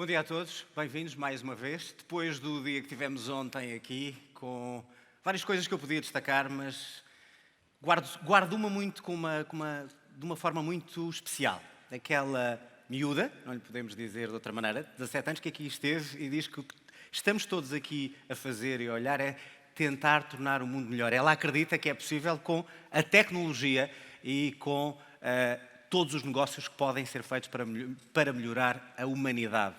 Bom dia a todos, bem-vindos mais uma vez. Depois do dia que tivemos ontem aqui, com várias coisas que eu podia destacar, mas guardo uma muito de uma forma muito especial. Aquela miúda, não lhe podemos dizer de outra maneira, 17 anos, que aqui esteve e diz que o que estamos todos aqui a fazer e a olhar é tentar tornar o mundo melhor. Ela acredita que é possível com a tecnologia e com todos os negócios que podem ser feitos para melhorar a humanidade.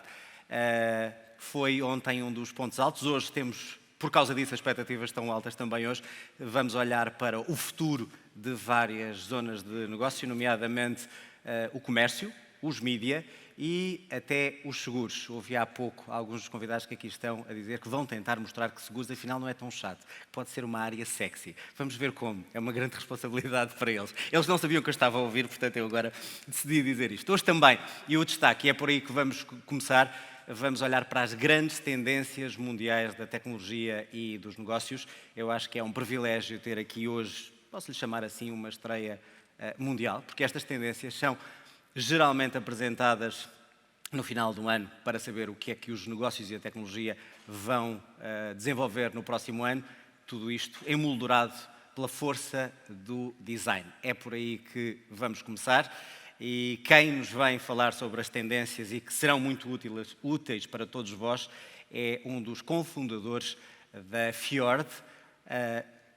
Foi ontem um dos pontos altos. Hoje temos, por causa disso, as expectativas estão altas também hoje. Vamos olhar para o futuro de várias zonas de negócio, nomeadamente o comércio, os mídia e até os seguros. Ouvi há pouco alguns dos convidados que aqui estão a dizer que vão tentar mostrar que seguros afinal não é tão chato, que pode ser uma área sexy. Vamos ver como. É uma grande responsabilidade para eles. Eles não sabiam que eu estava a ouvir, portanto eu agora decidi dizer isto. Hoje também, e o destaque, e é por aí que vamos começar, vamos olhar para as grandes tendências mundiais da tecnologia e dos negócios. Eu acho que é um privilégio ter aqui hoje, posso-lhe chamar assim, uma estreia mundial, porque estas tendências são geralmente apresentadas no final do ano para saber o que é que os negócios e a tecnologia vão desenvolver no próximo ano. Tudo isto emoldurado pela força do design. É por aí que vamos começar. E quem nos vem falar sobre as tendências e que serão muito úteis para todos vós é um dos cofundadores da Fjord,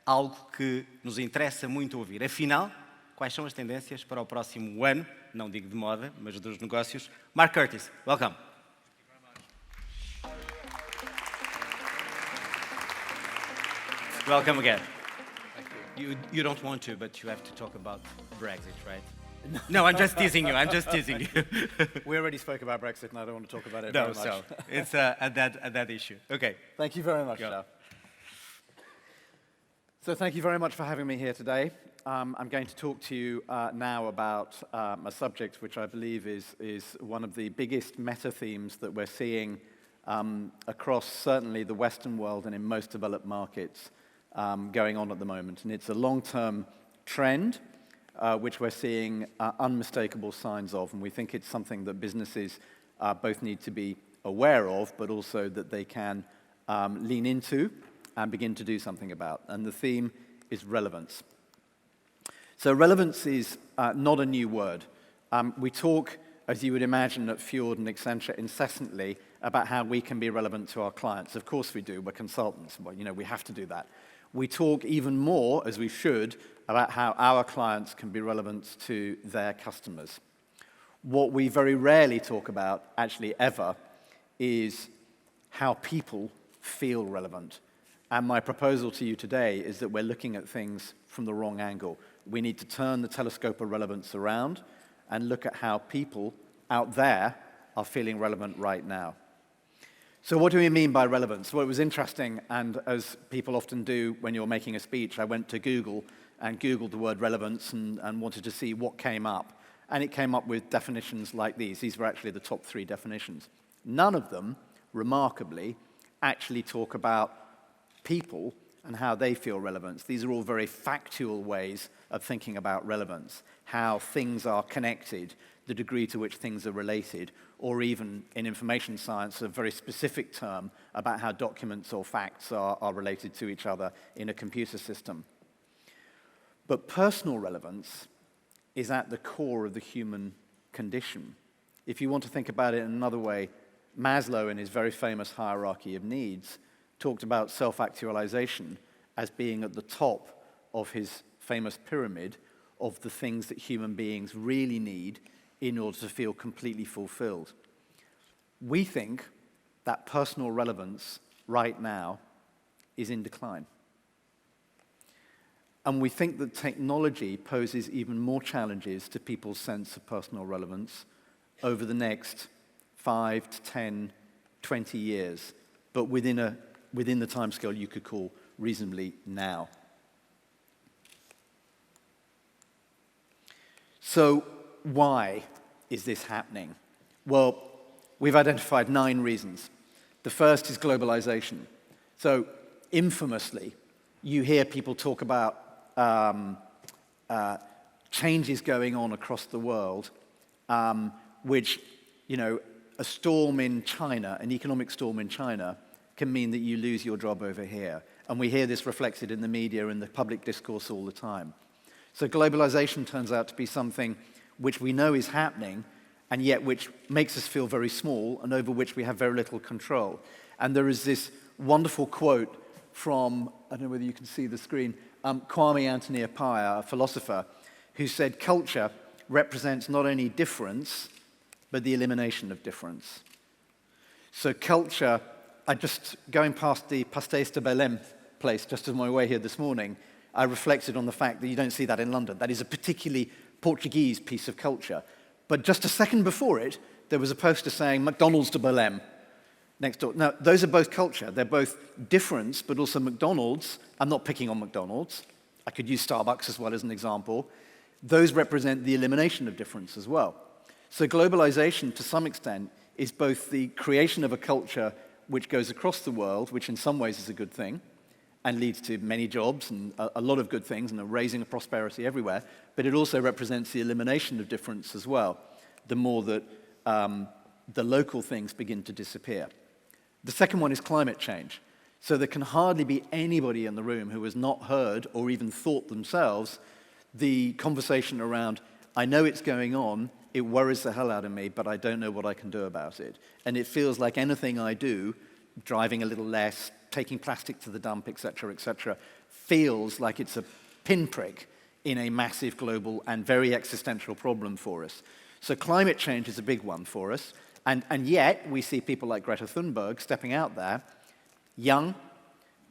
algo que nos interessa muito ouvir. Afinal, quais são as tendências para o próximo ano? Não digo de moda, mas dos negócios. Mark Curtis, welcome. Welcome again. You don't want to, but you have to talk about Brexit, right? No, I'm just teasing you. I'm just teasing you. We already spoke about Brexit, and I don't want to talk about it No, very much. so it's a dead issue. Okay. Thank you very much, Go. Shao. So thank you very much for having me here today. I'm going to talk to you now about a subject which I believe is one of the biggest meta themes that we're seeing across certainly the Western world and in most developed markets going on at the moment. And it's a long-term trend which we're seeing unmistakable signs of, and we think it's something that businesses both need to be aware of, but also that they can lean into and begin to do something about. And the theme is relevance. So relevance is not a new word. We talk, as you would imagine, at Fjord and Accenture incessantly about how we can be relevant to our clients. Of course we do, we're consultants, well, we have to do that. We talk even more, as we should, about how our clients can be relevant to their customers. What we very rarely talk about, actually ever, is how people feel relevant. And my proposal to you today is that we're looking at things from the wrong angle. We need to turn the telescope of relevance around and look at how people out there are feeling relevant right now. So what do we mean by relevance? Well, it was interesting, and as people often do when you're making a speech, I went to Google and Googled the word relevance and wanted to see what came up. And it came up with definitions like these. These were actually the top 3 definitions. None of them, remarkably, actually talk about people and how they feel relevance. These are all very factual ways of thinking about relevance, how things are connected, the degree to which things are related, or even in information science, a very specific term about how documents or facts are related to each other in a computer system. But personal relevance is at the core of the human condition. If you want to think about it in another way, Maslow, in his very famous hierarchy of needs, talked about self-actualization as being at the top of his famous pyramid of the things that human beings really need in order to feel completely fulfilled. We think that personal relevance right now is in decline. And we think that technology poses even more challenges to people's sense of personal relevance over the next 5 to 10, 20 years, but within the timescale you could call reasonably now. So why is this happening? Well, we've identified 9 reasons. The first is globalization. So infamously, you hear people talk about changes going on across the world, which, a storm in China, an economic storm in China, can mean that you lose your job over here. And we hear this reflected in the media and the public discourse all the time. So globalization turns out to be something which we know is happening, and yet which makes us feel very small and over which we have very little control. And there is this wonderful quote from, I don't know whether you can see the screen, Kwame Anthony Appiah, a philosopher, who said culture represents not only difference, but the elimination of difference. So culture, going past the Pastéis de Belém place just on my way here this morning, I reflected on the fact that you don't see that in London. That is a particularly Portuguese piece of culture. But just a second before it, there was a poster saying McDonald's de Belém next door. Now, those are both culture. They're both difference, but also McDonald's. I'm not picking on McDonald's. I could use Starbucks as well as an example. Those represent the elimination of difference as well. So globalization, to some extent, is both the creation of a culture which goes across the world, which in some ways is a good thing, and leads to many jobs and a lot of good things and a raising of prosperity everywhere, but it also represents the elimination of difference as well, the more that the local things begin to disappear. The second one is climate change. So there can hardly be anybody in the room who has not heard or even thought themselves the conversation around, I know it's going on, it worries the hell out of me, but I don't know what I can do about it. And it feels like anything I do, driving a little less, taking plastic to the dump, et cetera, feels like it's a pinprick in a massive global and very existential problem for us. So climate change is a big one for us. And yet, we see people like Greta Thunberg stepping out there, young,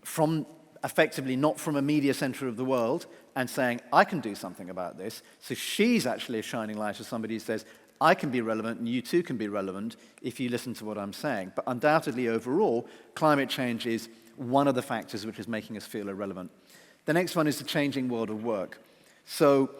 from effectively not from a media center of the world, and saying, I can do something about this. So she's actually a shining light as somebody who says, I can be relevant and you too can be relevant if you listen to what I'm saying. But undoubtedly, overall, climate change is one of the factors which is making us feel irrelevant. The next one is the changing world of work. So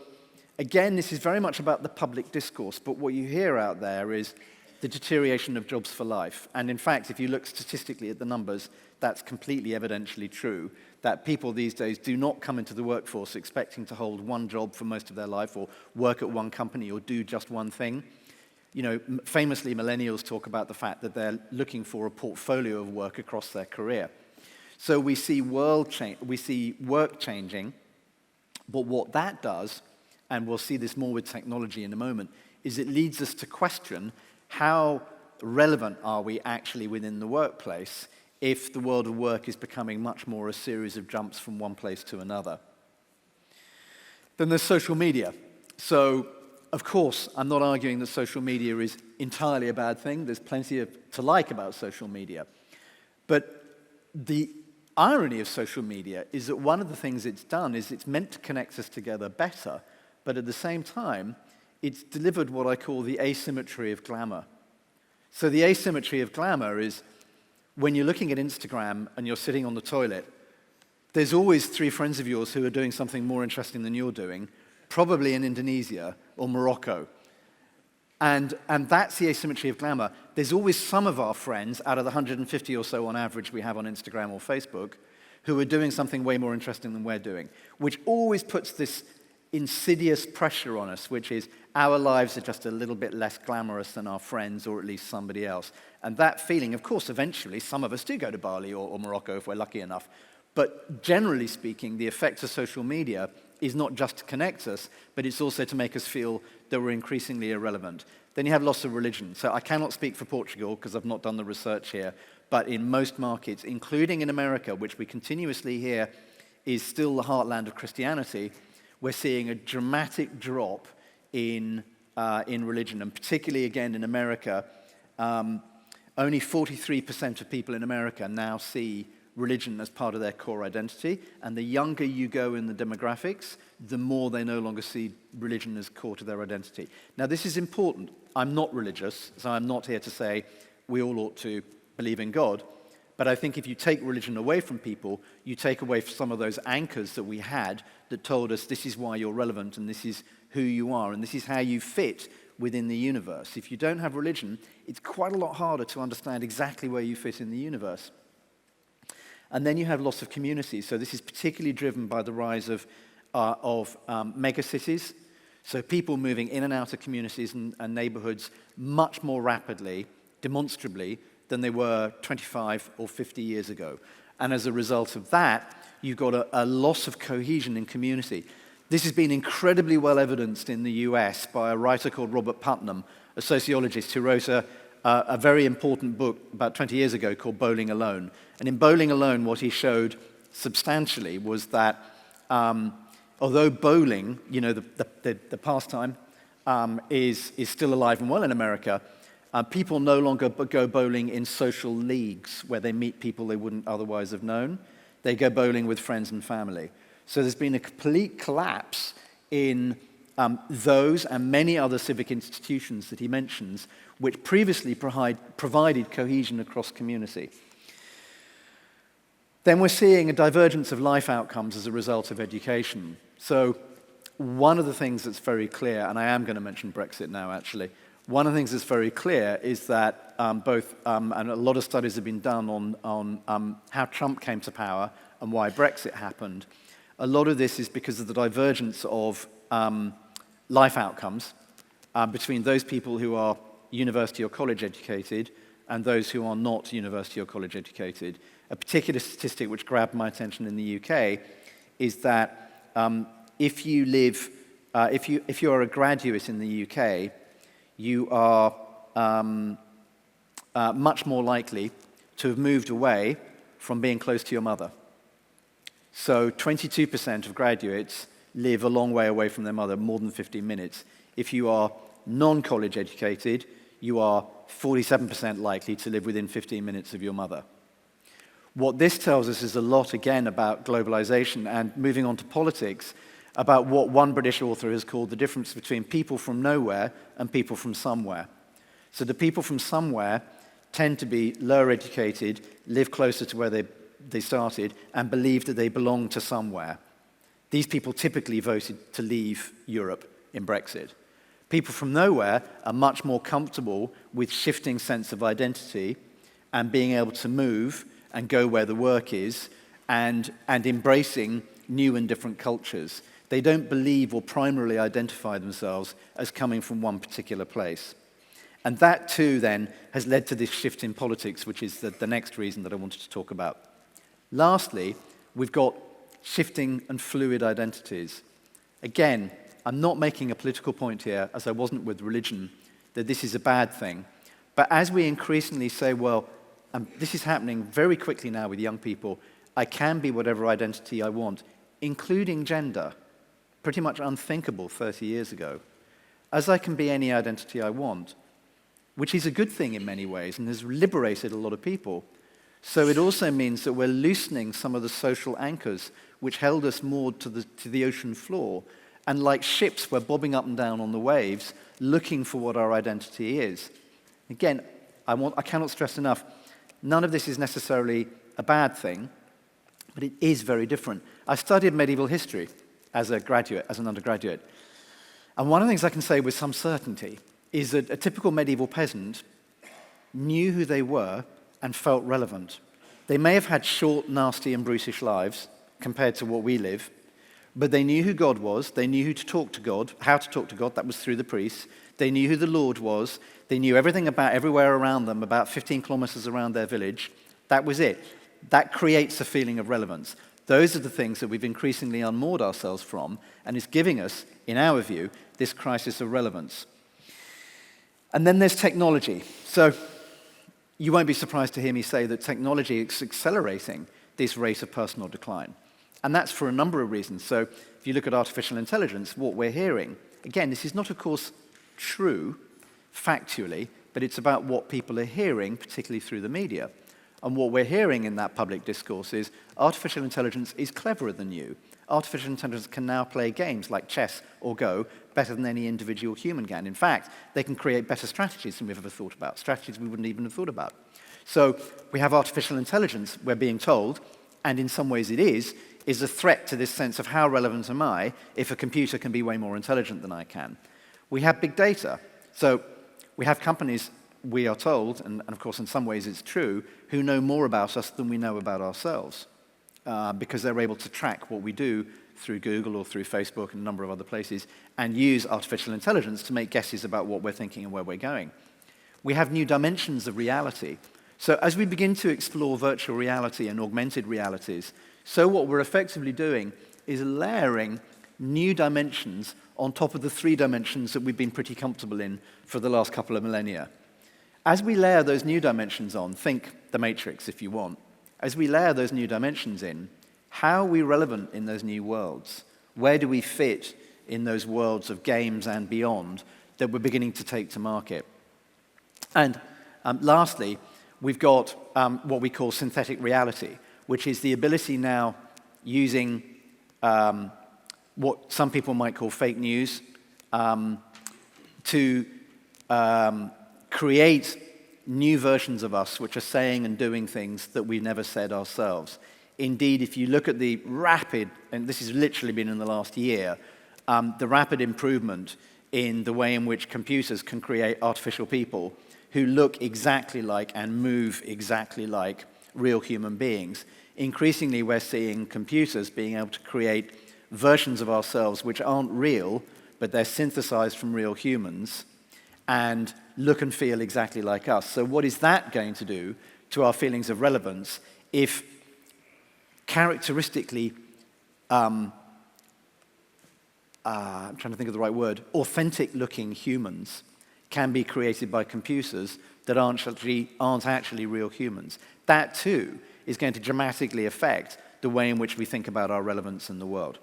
again, this is very much about the public discourse, but what you hear out there is the deterioration of jobs for life. And in fact, if you look statistically at the numbers, that's completely evidentially true, that people these days do not come into the workforce expecting to hold one job for most of their life or work at one company or do just one thing. You know, famously, millennials talk about the fact that they're looking for a portfolio of work across their career. So we see work changing, but what that does, and we'll see this more with technology in a moment, is it leads us to question how relevant are we actually within the workplace if the world of work is becoming much more a series of jumps from one place to another. Then there's social media. So, of course, I'm not arguing that social media is entirely a bad thing. There's plenty to like about social media. But the irony of social media is that one of the things it's done is it's meant to connect us together better, but at the same time, it's delivered what I call the asymmetry of glamour. So the asymmetry of glamour is when you're looking at Instagram and you're sitting on the toilet, there's always 3 friends of yours who are doing something more interesting than you're doing, probably in Indonesia or Morocco. And that's the asymmetry of glamour. There's always some of our friends, out of the 150 or so on average we have on Instagram or Facebook, who are doing something way more interesting than we're doing, which always puts this insidious pressure on us, which is our lives are just a little bit less glamorous than our friends or at least somebody else. And that feeling, of course, eventually, some of us do go to Bali or Morocco if we're lucky enough. But generally speaking, the effect of social media is not just to connect us, but it's also to make us feel that we're increasingly irrelevant. Then you have loss of religion. So I cannot speak for Portugal because I've not done the research here, but in most markets, including in America, which we continuously hear is still the heartland of Christianity, we're seeing a dramatic drop in religion, and particularly, again, in America, only 43% of people in America now see religion as part of their core identity, and the younger you go in the demographics, the more they no longer see religion as core to their identity. Now, this is important. I'm not religious, so I'm not here to say we all ought to believe in God, but I think if you take religion away from people, you take away some of those anchors that we had that told us this is why you're relevant and this is who you are and this is how you fit within the universe. If you don't have religion, it's quite a lot harder to understand exactly where you fit in the universe. And then you have loss of community. So this is particularly driven by the rise of megacities. So people moving in and out of communities and neighborhoods much more rapidly, demonstrably, than they were 25 or 50 years ago. And as a result of that, you've got a loss of cohesion in community. This has been incredibly well evidenced in the US by a writer called Robert Putnam, a sociologist who wrote a very important book about 20 years ago called Bowling Alone. And in Bowling Alone, what he showed substantially was that although bowling, the pastime, is still alive and well in America, people no longer go bowling in social leagues where they meet people they wouldn't otherwise have known. They go bowling with friends and family. So there's been a complete collapse in those and many other civic institutions that he mentions, which previously provided cohesion across community. Then we're seeing a divergence of life outcomes as a result of education. So one of the things that's very clear, and I am going to mention Brexit now actually, one of the things that's very clear is that and a lot of studies have been done on how Trump came to power and why Brexit happened. A lot of this is because of the divergence of life outcomes between those people who are university or college educated and those who are not university or college educated. A particular statistic which grabbed my attention in the UK is that if you are a graduate in the UK, you are much more likely to have moved away from being close to your mother. So 22% of graduates live a long way away from their mother, more than 15 minutes. If you are non-college educated, you are 47% likely to live within 15 minutes of your mother. What this tells us is a lot, again, about globalization and moving on to politics, about what one British author has called the difference between people from nowhere and people from somewhere. So the people from somewhere tend to be lower educated, live closer to where they started, and believe that they belong to somewhere. These people typically voted to leave Europe in Brexit. People from nowhere are much more comfortable with shifting sense of identity and being able to move and go where the work is and embracing new and different cultures. They don't believe or primarily identify themselves as coming from one particular place. And that too then has led to this shift in politics, which is the next reason that I wanted to talk about. Lastly, we've got shifting and fluid identities. Again, I'm not making a political point here, as I wasn't with religion, that this is a bad thing. But as we increasingly say, well, this is happening very quickly now with young people, I can be whatever identity I want, including gender, pretty much unthinkable 30 years ago. As I can be any identity I want, which is a good thing in many ways and has liberated a lot of people. So it also means that we're loosening some of the social anchors which held us moored to the ocean floor. And like ships, we're bobbing up and down on the waves, looking for what our identity is. Again, I cannot stress enough, none of this is necessarily a bad thing, but it is very different. I studied medieval history as an undergraduate. And one of the things I can say with some certainty is that a typical medieval peasant knew who they were and felt relevant. They may have had short, nasty, and brutish lives compared to what we live, but they knew who God was, they knew who to talk to God, how to talk to God, that was through the priests, they knew who the Lord was, they knew everything about everywhere around them, about 15 kilometers around their village. That was it. That creates a feeling of relevance. Those are the things that we've increasingly unmoored ourselves from, and is giving us, in our view, this crisis of relevance. And then there's technology. So you won't be surprised to hear me say that technology is accelerating this rate of personal decline. And that's for a number of reasons. So if you look at artificial intelligence, what we're hearing, again, this is not, of course, true factually, but it's about what people are hearing, particularly through the media. And what we're hearing in that public discourse is artificial intelligence is cleverer than you. Artificial intelligence can now play games like chess or Go better than any individual human can. In fact, they can create better strategies than we've ever thought about, strategies we wouldn't even have thought about. So we have artificial intelligence, we're being told, and in some ways it is a threat to this sense of how relevant am I if a computer can be way more intelligent than I can. We have big data. So we have companies, we are told, and of course in some ways it's true, who know more about us than we know about ourselves. Because they're able to track what we do through Google or through Facebook and a number of other places and use artificial intelligence to make guesses about what we're thinking and where we're going. we have new dimensions of reality. So as we begin to explore virtual reality and augmented realities, so what we're effectively doing is layering new dimensions on top of the 3 dimensions that we've been pretty comfortable in for the last couple of millennia. As we layer those new dimensions on, think the Matrix if you want, as we layer those new dimensions in, how are we relevant in those new worlds? Where do we fit in those worlds of games and beyond that we're beginning to take to market? And lastly, we've got what we call synthetic reality, which is the ability now using what some people might call fake news to create new versions of us which are saying and doing things that we've never said ourselves. Indeed, if you look at the rapid, and this has literally been in the last year, the rapid improvement in the way in which computers can create artificial people who look exactly like and move exactly like real human beings. Increasingly, we're seeing computers being able to create versions of ourselves which aren't real, but they're synthesized from real humans and look and feel exactly like us. So what is that going to do to our feelings of relevance if characteristically, I'm trying to think of the right word, authentic-looking humans can be created by computers that aren't actually real humans? That, too, is going to dramatically affect the way in which we think about our relevance in the world.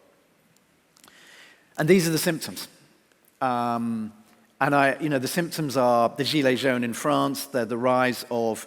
And these are the symptoms. The symptoms are the Gilets jaunes in France, they're the rise of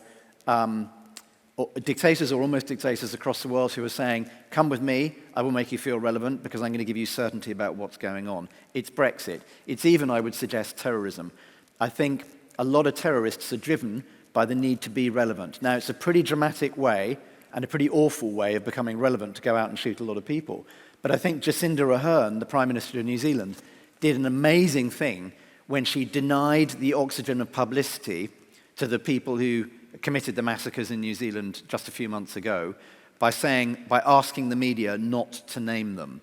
dictators or almost dictators across the world who are saying, come with me, I will make you feel relevant because I'm going to give you certainty about what's going on. It's Brexit. It's even, I would suggest, terrorism. I think a lot of terrorists are driven by the need to be relevant. Now, it's a pretty dramatic way and a pretty awful way of becoming relevant to go out and shoot a lot of people. But I think Jacinda Ardern, the Prime Minister of New Zealand, did an amazing thing when she denied the oxygen of publicity to the people who committed the massacres in New Zealand just a few months ago by asking the media not to name them.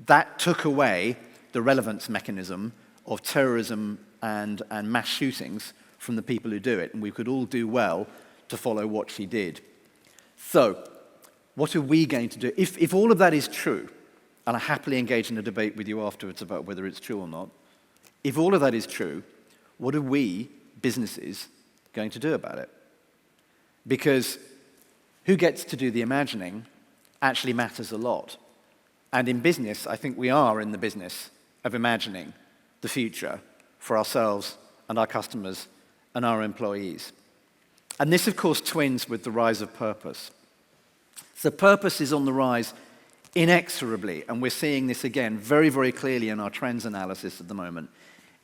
That took away the relevance mechanism of terrorism and mass shootings from the people who do it, and we could all do well to follow what she did. So, what are we going to do? If all of that is true, and I happily engage in a debate with you afterwards about whether it's true or not, if all of that is true, what are we, businesses, going to do about it? Because who gets to do the imagining actually matters a lot. And in business, I think we are in the business of imagining the future for ourselves and our customers and our employees. And this, of course, twins with the rise of purpose. So purpose is on the rise inexorably, and we're seeing this again very, very clearly in our trends analysis at the moment.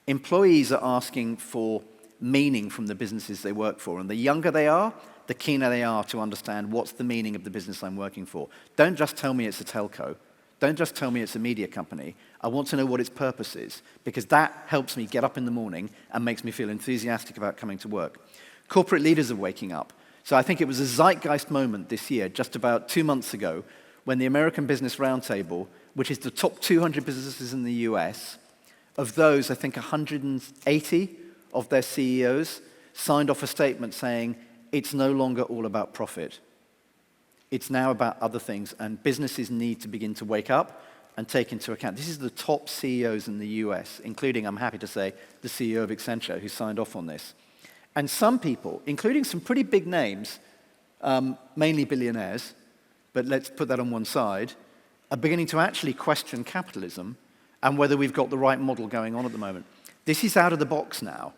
Employees are asking for meaning from the businesses they work for, and the younger they are, the keener they are to understand what's the meaning of the business I'm working for. Don't just tell me it's a telco. Don't just tell me it's a media company. I want to know what its purpose is, because that helps me get up in the morning and makes me feel enthusiastic about coming to work. Corporate leaders are waking up. So I think it was a zeitgeist moment this year, just about 2 months ago, when the American Business Roundtable, which is the top 200 businesses in the US, of those, I think 180 of their CEOs signed off a statement saying, it's no longer all about profit. It's now about other things, and businesses need to begin to wake up and take into account. This is the top CEOs in the US, including, I'm happy to say, the CEO of Accenture, who signed off on this. And some people, including some pretty big names, mainly billionaires, but let's put that on one side, are beginning to actually question capitalism and whether we've got the right model going on at the moment. This is out of the box now.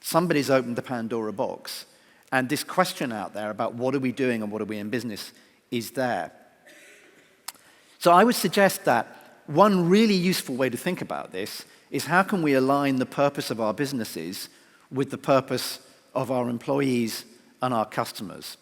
Somebody's opened the Pandora box. And this question out there about what are we doing and what are we in business is there. So I would suggest that one really useful way to think about this is how can we align the purpose of our businesses with the purpose of our employees and our customers.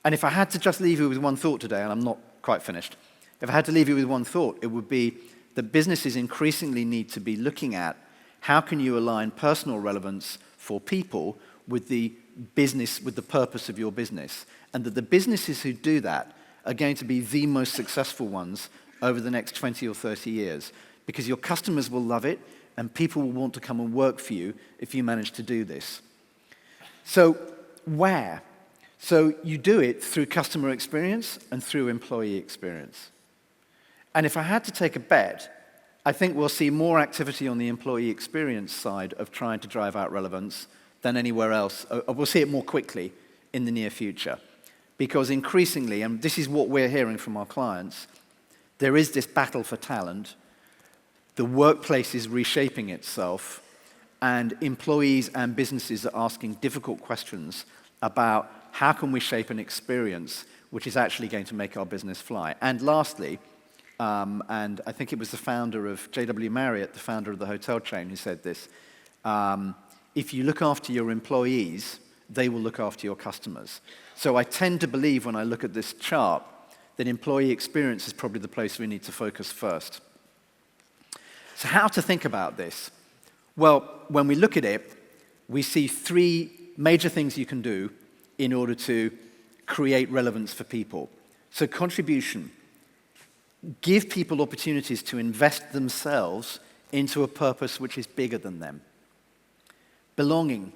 And if I had to just leave you with one thought today, and I'm not quite finished, if I had to leave you with one thought, it would be that businesses increasingly need to be looking at how can you align personal relevance for people with the business, with the purpose of your business, and that the businesses who do that are going to be the most successful ones over the next 20 or 30 years, because your customers will love it, and people will want to come and work for you if you manage to do this. So where? So you do it through customer experience and through employee experience. And if I had to take a bet, I think we'll see more activity on the employee experience side of trying to drive out relevance than anywhere else. We'll see it more quickly in the near future. Because increasingly, and this is what we're hearing from our clients, there is this battle for talent. The workplace is reshaping itself, and employees and businesses are asking difficult questions about how can we shape an experience which is actually going to make our business fly. And lastly, and I think it was the founder of J.W. Marriott, the founder of the hotel chain, who said this, if you look after your employees, they will look after your customers. So I tend to believe when I look at this chart that employee experience is probably the place we need to focus first. So how to think about this? Well, when we look at it, we see three major things you can do in order to create relevance for people. So contribution. Give people opportunities to invest themselves into a purpose which is bigger than them. Belonging.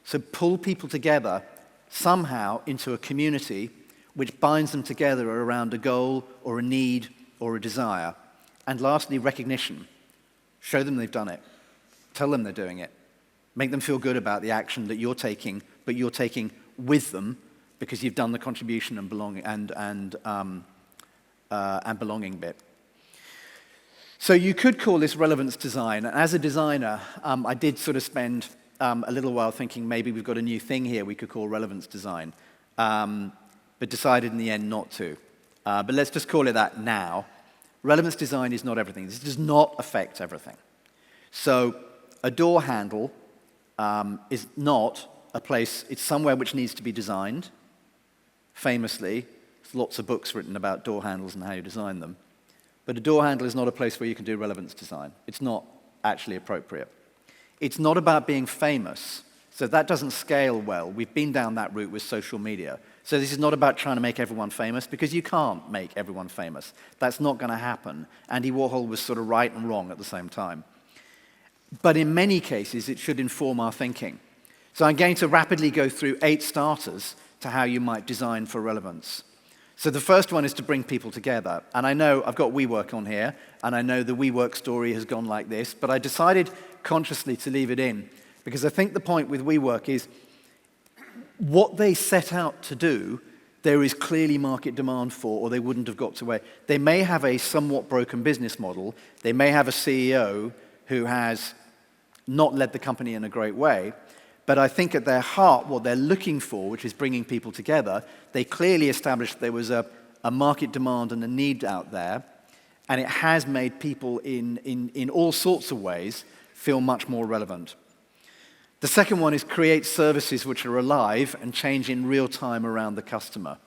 So pull people together somehow into a community which binds them together around a goal or a need or a desire. And lastly, recognition. Show them they've done it. Tell them they're doing it. Make them feel good about the action that you're taking, but you're taking with them because you've done the contribution and belonging and belonging bit. So you could call this relevance design. And as a designer, I did sort of spend a little while thinking maybe we've got a new thing here we could call relevance design, but decided in the end not to. But let's just call it that now. Relevance design is not everything. This does not affect everything. So a door handle is not a place, it's somewhere which needs to be designed. Famously, there's lots of books written about door handles and how you design them. But a door handle is not a place where you can do relevance design. It's not actually appropriate. It's not about being famous, so that doesn't scale well. We've been down that route with social media. So this is not about trying to make everyone famous, because you can't make everyone famous. That's not going to happen. Andy Warhol was sort of right and wrong at the same time. But in many cases, it should inform our thinking. So I'm going to rapidly go through 8 starters to how you might design for relevance. So the first one is to bring people together. And I know I've got WeWork on here, and I know the WeWork story has gone like this, but I decided consciously to leave it in, because I think the point with WeWork is what they set out to do, there is clearly market demand for, or they wouldn't have got to where. They may have a somewhat broken business model. They may have a CEO who has not led the company in a great way, but I think at their heart, what they're looking for, which is bringing people together, they clearly established there was a market demand and a need out there, and it has made people in all sorts of ways feel much more relevant. The second one is create services which are alive and change in real time around the customer.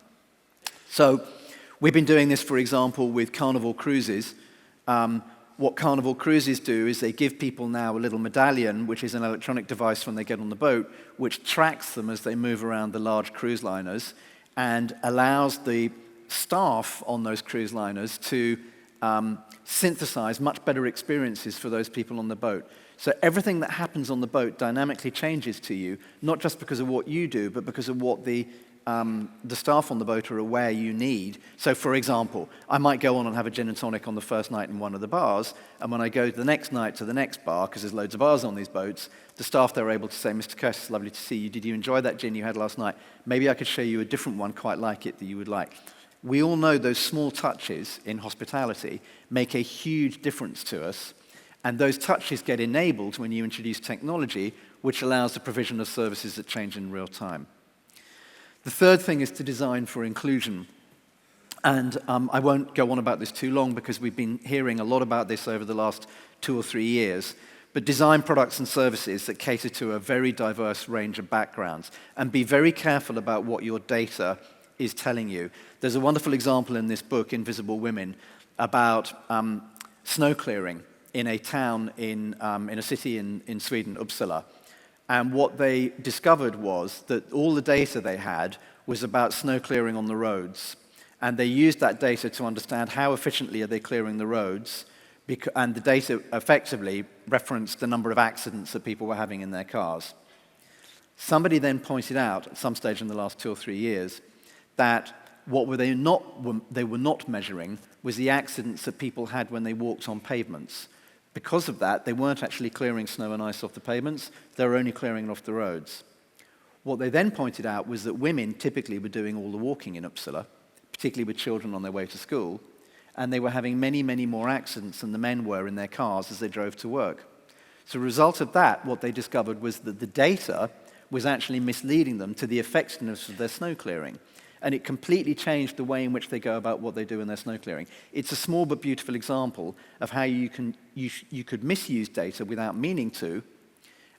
So we've been doing this, for example, with Carnival Cruises. What Carnival Cruises do is they give people now a little medallion, which is an electronic device when they get on the boat, which tracks them as they move around the large cruise liners and allows the staff on those cruise liners to synthesize much better experiences for those people on the boat. So everything that happens on the boat dynamically changes to you, not just because of what you do, but because of what the staff on the boat are aware you need. So, for example, I might go on and have a gin and tonic on the first night in one of the bars, and when I go the next night to the next bar, because there's loads of bars on these boats, the staff there are able to say, "Mr. Curtis, lovely to see you. Did you enjoy that gin you had last night? Maybe I could show you a different one quite like it that you would like." We all know those small touches in hospitality make a huge difference to us, and those touches get enabled when you introduce technology, which allows the provision of services that change in real time. The third thing is to design for inclusion. And I won't go on about this too long because we've been hearing a lot about this over the last 2 or 3 years. But design products and services that cater to a very diverse range of backgrounds, and be very careful about what your data is telling you. There's a wonderful example in this book, Invisible Women, about snow clearing in a town in a city in Sweden, Uppsala. And what they discovered was that all the data they had was about snow clearing on the roads. And they used that data to understand how efficiently are they clearing the roads, and the data effectively referenced the number of accidents that people were having in their cars. Somebody then pointed out at some stage in the last 2 or 3 years that what they were not measuring was the accidents that people had when they walked on pavements. Because of that, they weren't actually clearing snow and ice off the pavements, they were only clearing it off the roads. What they then pointed out was that women typically were doing all the walking in Uppsala, particularly with children on their way to school, and they were having many, many more accidents than the men were in their cars as they drove to work. So a result of that, what they discovered was that the data was actually misleading them to the effectiveness of their snow clearing. And it completely changed the way in which they go about what they do in their snow clearing. It's a small but beautiful example of how you could misuse data without meaning to,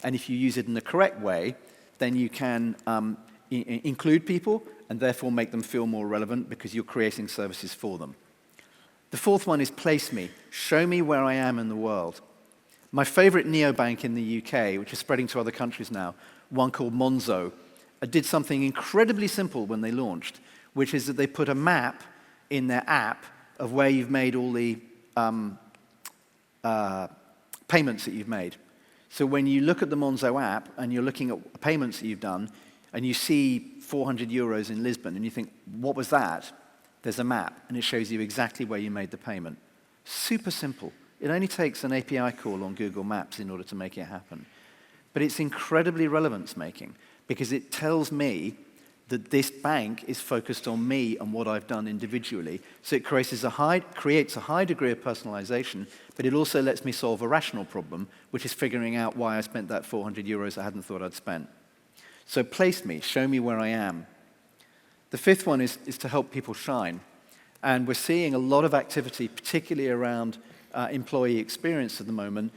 and if you use it in the correct way, then you can include people and therefore make them feel more relevant because you're creating services for them. The fourth one is place me. Show me where I am in the world. My favorite neobank in the UK, which is spreading to other countries now, one called Monzo, did something incredibly simple when they launched, which is that they put a map in their app of where you've made all the payments that you've made. So when you look at the Monzo app and you're looking at payments that you've done, and you see 400 euros in Lisbon, and you think, what was that? There's a map, and it shows you exactly where you made the payment. Super simple. It only takes an API call on Google Maps in order to make it happen. But it's incredibly relevance-making, because it tells me that this bank is focused on me and what I've done individually. So it creates a high degree of personalization, but it also lets me solve a rational problem, which is figuring out why I spent that 400 euros I hadn't thought I'd spent. So place me, show me where I am. The fifth one is to help people shine. And we're seeing a lot of activity, particularly around employee experience at the moment,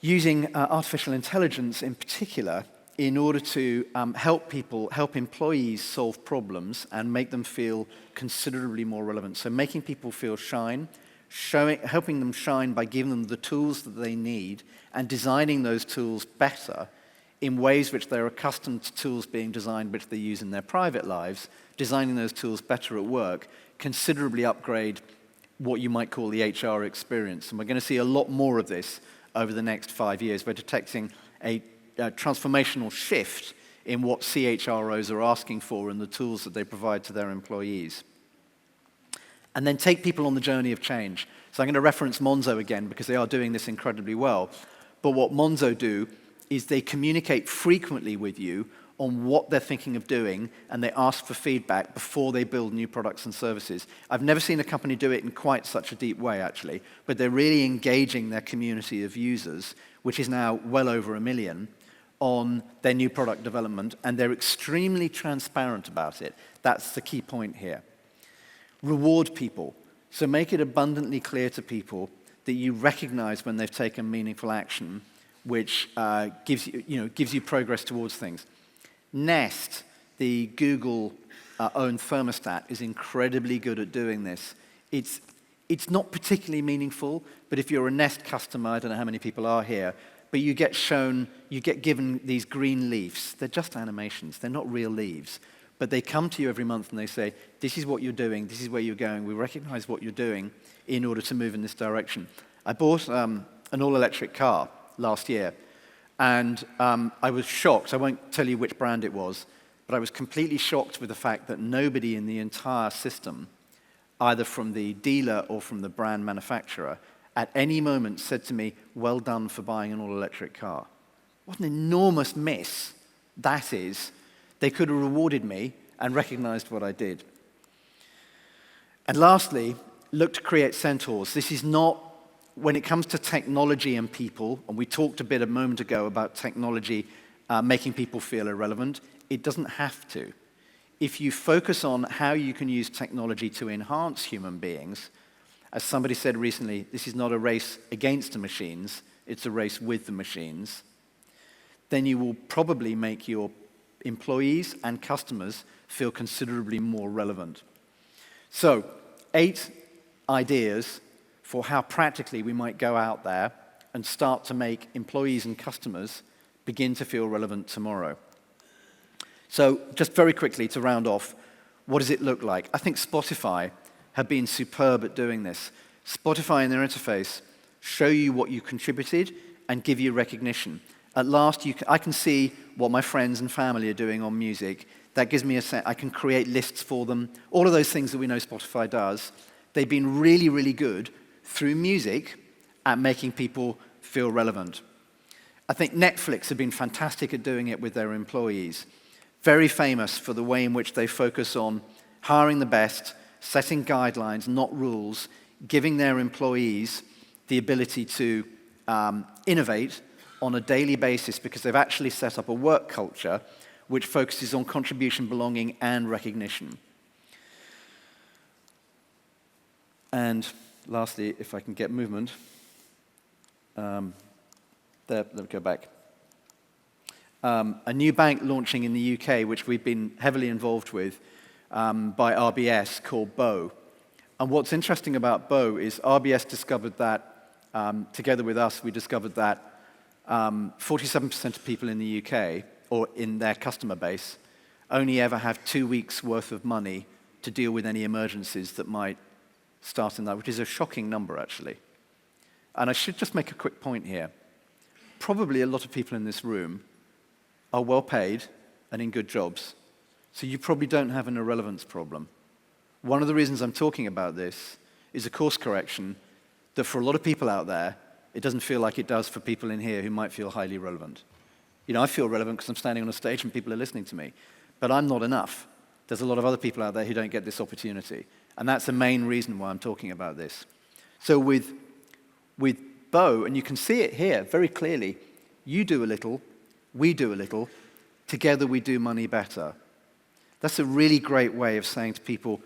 using artificial intelligence in particular in order to help employees solve problems and make them feel considerably more relevant. So making people feel helping them shine by giving them the tools that they need and designing those tools better in ways which they're accustomed to tools being designed which they use in their private lives, designing those tools better at work, considerably upgrade what you might call the HR experience. And we're going to see a lot more of this over the next 5 years. We're detecting a transformational shift in what CHROs are asking for and the tools that they provide to their employees. And then take people on the journey of change. So I'm going to reference Monzo again because they are doing this incredibly well. But what Monzo do is they communicate frequently with you on what they're thinking of doing, and they ask for feedback before they build new products and services. I've never seen a company do it in quite such a deep way, actually, but they're really engaging their community of users, which is now well over 1 million, on their new product development, and they're extremely transparent about it. That's the key point here. Reward people. So make it abundantly clear to people that you recognize when they've taken meaningful action, which gives you progress towards things. Nest, the Google-owned thermostat, is incredibly good at doing this. It's not particularly meaningful, but if you're a Nest customer, I don't know how many people are here, but you get given these green leaves. They're just animations. They're not real leaves. But they come to you every month and they say, this is what you're doing, this is where you're going, we recognize what you're doing in order to move in this direction. I bought an all-electric car last year, and I was shocked. I won't tell you which brand it was, but I was completely shocked with the fact that nobody in the entire system, either from the dealer or from the brand manufacturer, at any moment said to me, well done for buying an all-electric car. What an enormous miss that is. They could have rewarded me and recognized what I did. And lastly, look to create centaurs. This is not, when it comes to technology and people, and we talked a moment ago about technology making people feel irrelevant, it doesn't have to. If you focus on how you can use technology to enhance human beings, as somebody said recently, this is not a race against the machines, it's a race with the machines, then you will probably make your employees and customers feel considerably more relevant. So, 8 ideas for how practically we might go out there and start to make employees and customers begin to feel relevant tomorrow. So, just very quickly to round off, what does it look like? I think Spotify have been superb at doing this. Spotify in their interface show you what you contributed and give you recognition. At last, I can see what my friends and family are doing on music. That gives me a sense. I can create lists for them. All of those things that we know Spotify does. They've been really, really good through music at making people feel relevant. I think Netflix have been fantastic at doing it with their employees. Very famous for the way in which they focus on hiring the best, setting guidelines, not rules, giving their employees the ability to innovate on a daily basis because they've actually set up a work culture which focuses on contribution, belonging, and recognition. And lastly, if I can get movement, let me go back. A new bank launching in the UK, which we've been heavily involved with, by RBS, called Bow. And what's interesting about Bow is RBS discovered that, together with us, we discovered that 47% of people in the UK, or in their customer base, only ever have 2 weeks' worth of money to deal with any emergencies that might start in that, which is a shocking number, actually. And I should just make a quick point here. Probably a lot of people in this room are well paid and in good jobs, so you probably don't have an irrelevance problem. One of the reasons I'm talking about this is a course correction that for a lot of people out there, it doesn't feel like it does for people in here who might feel highly relevant. You know, I feel relevant because I'm standing on a stage and people are listening to me, but I'm not enough. There's a lot of other people out there who don't get this opportunity, and that's the main reason why I'm talking about this. So with Bow, and you can see it here very clearly, you do a little, we do a little, together we do money better. That's a really great way of saying to people,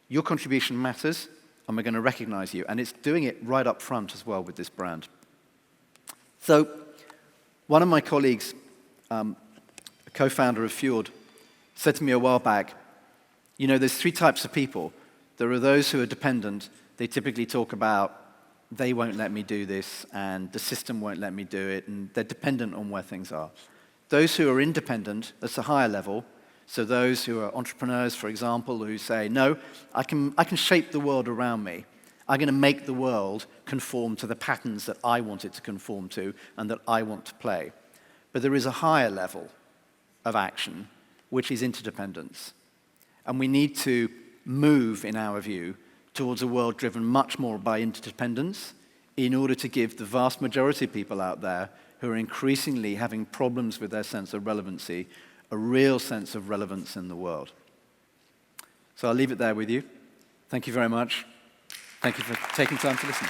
your contribution matters, and we're going to recognize you. And it's doing it right up front as well with this brand. So one of my colleagues, a co-founder of Fjord, said to me a while back, you know, there's 3 types of people. There are those who are dependent. They typically talk about, they won't let me do this, and the system won't let me do it, and they're dependent on where things are. Those who are independent, that's a higher level. So those who are entrepreneurs, for example, who say, no, I can shape the world around me. I'm going to make the world conform to the patterns that I want it to conform to and that I want to play. But there is a higher level of action, which is interdependence. And we need to move, in our view, towards a world driven much more by interdependence in order to give the vast majority of people out there who are increasingly having problems with their sense of relevancy a real sense of relevance in the world. So I'll leave it there with you. Thank you very much. Thank you for taking time to listen.